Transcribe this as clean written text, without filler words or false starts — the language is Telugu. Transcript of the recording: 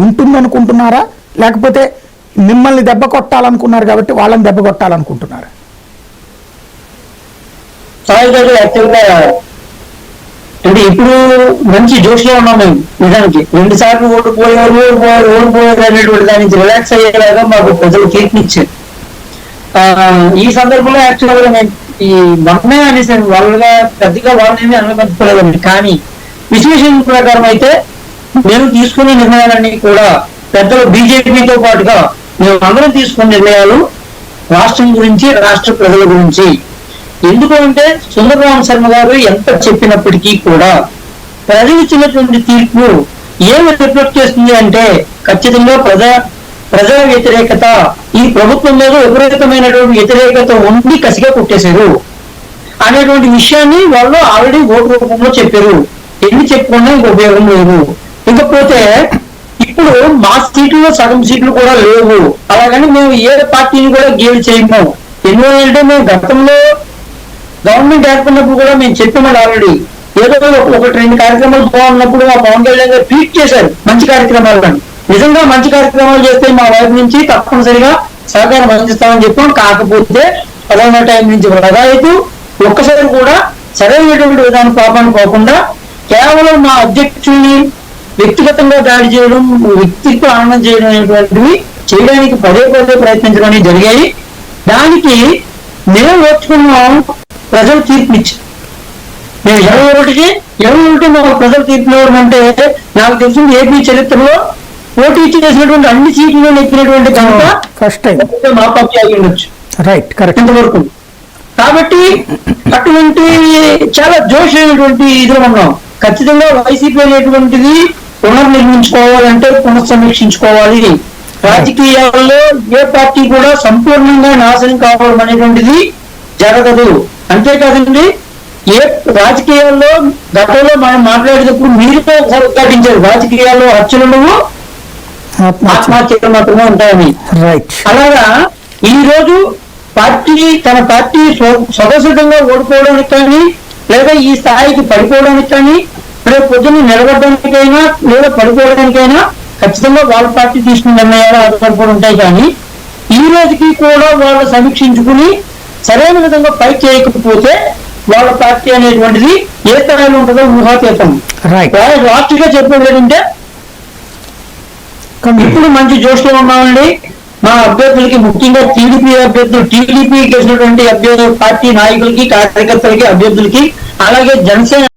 ఉంటుందనుకుంటున్నారా, లేకపోతే మిమ్మల్ని దెబ్బ కొట్టాలనుకున్నారు కాబట్టి వాళ్ళని దెబ్బ కొట్టాలనుకుంటున్నారా? అంటే ఇప్పుడు మంచి జోష్లో ఉన్నాం మేము. నిజానికి 2 సార్లు ఓడిపోయారు అనేటువంటి దాని నుంచి రిలాక్స్ అయ్యేలాగా మాకు ప్రజలు తీర్పిచ్చారు. ఈ సందర్భంలో యాక్చువల్గా మేము ఈ మొన్నే అనేసి వాళ్ళగా పెద్దగా వాళ్ళని అనుమతించలేదండి. కానీ విశ్లేషణ ప్రకారం అయితే మేము తీసుకునే నిర్ణయాలన్నీ కూడా పెద్దలు బీజేపీతో పాటుగా మేము అందరం తీసుకున్న నిర్ణయాలు రాష్ట్రం గురించి, రాష్ట్ర ప్రజల గురించి. ఎందుకు అంటే సుందరరామ శర్మ గారు ఎంత చెప్పినప్పటికీ కూడా ప్రజలు ఇచ్చినటువంటి తీర్పు ఏమి రిఫ్లెక్ట్ చేస్తుంది అంటే ఖచ్చితంగా ప్రజా వ్యతిరేకత, ఈ ప్రభుత్వం మీద విపరీతమైనటువంటి వ్యతిరేకత ఉండి కసిగా కొట్టేశారు అనేటువంటి విషయాన్ని వాళ్ళు ఆల్రెడీ ఓటు రూపంలో చెప్పారు. ఎన్ని చెప్పుకున్నా ఇంక ఉపయోగం లేదు. ఇకపోతే ఇప్పుడు మా సీట్లలో సగం సీట్లు కూడా లేవు. అలాగని మేము ఏ పార్టీని కూడా గేలు చేయము. ఎందుకంటే మేము గతంలో గవర్నమెంట్ ఏర్పడినప్పుడు కూడా మేము చెప్పాము ఆల్రెడీ. ఏదో 1-2 కార్యక్రమాలు బాగున్నప్పుడు మా పవన్ కళ్యాణ్ గారు ట్వీట్ చేశారు మంచి కార్యక్రమాలని. నిజంగా మంచి కార్యక్రమాలు చేస్తే మా వైపు నుంచి తప్పనిసరిగా సహకారం అందిస్తామని చెప్పాం. కాకపోతే కరోనా టైం నుంచి ప్రధాయితూ ఒక్కసారి కూడా సరైనటువంటి విధానం పాపాన్ని పోకుండా కేవలం మా అధ్యక్షుడిని వ్యక్తిగతంగా దాడి చేయడం, వ్యక్తిత్వ ఆనందం చేయడం అనేటువంటివి చేయడానికి పదే ప్రయత్నించడం అనేవి జరిగాయి. దానికి మేము ఓర్చుకున్నాం. ప్రజలు తీర్పునిచ్చారు. మేము 21 మాకు ప్రజలు తీర్పు ఇవ్వడం అంటే నాకు తెలిసింది ఏపీ చరిత్రలో పోటీ చేసినటువంటి అన్ని సీట్లు ఎక్కినటువంటి కనుక ఫస్ట్ టైం మా పార్టీ అయి ఉండొచ్చు. Right, correct. ఇంతవరకు కాబట్టి అటువంటి చాలా జోష్ అయినటువంటి ఇదిలో ఉన్నాం. ఖచ్చితంగా వైసీపీ అనేటువంటిది పునర్నిర్మించుకోవాలంటే పునఃసమీక్షించుకోవాలి. రాజకీయాల్లో ఏ పార్టీ కూడా సంపూర్ణంగా నాశనం కావడం అనేటువంటిది జరగదు. అంతేకాదండి, ఏ రాజకీయాల్లో గతంలో మనం మాట్లాడేటప్పుడు మీరు ఒకసారి ఉద్ఘాటించారు, రాజకీయాల్లో హత్యలు ఆత్మహత్యలు మాత్రమే ఉంటాయని. అలాగా ఈ రోజు తన పార్టీ స్వతసిద్ధంగా ఓడిపోవడానికి కానీ, లేదా ఈ స్థాయికి పడిపోవడానికి కానీ, రేపు పొద్దున్న నిలబడడానికైనా లేదా పడిపోవడానికైనా ఖచ్చితంగా వాళ్ళ పార్టీ తీసుకున్న నిర్ణయాలు ఆధారపడి ఉంటాయి. కానీ ఈ రోజుకి కూడా వాళ్ళు సమీక్షించుకుని సరైన విధంగా ఫైట్ చేయకపోతే వాళ్ళ పార్టీ అనేటువంటిది ఏ స్థాయిలో ఉంటుందో ఊహాతీతం. రాష్ట్రంగా చెప్పేది ఏంటంటే ఇప్పుడు మంచి జోష్లో ఉన్నామండి. మా అభ్యర్థులకి, ముఖ్యంగా టీడీపీ గెలిచినటువంటి పార్టీ నాయకులకి, కార్యకర్తలకి, అభ్యర్థులకి, అలాగే జనసేన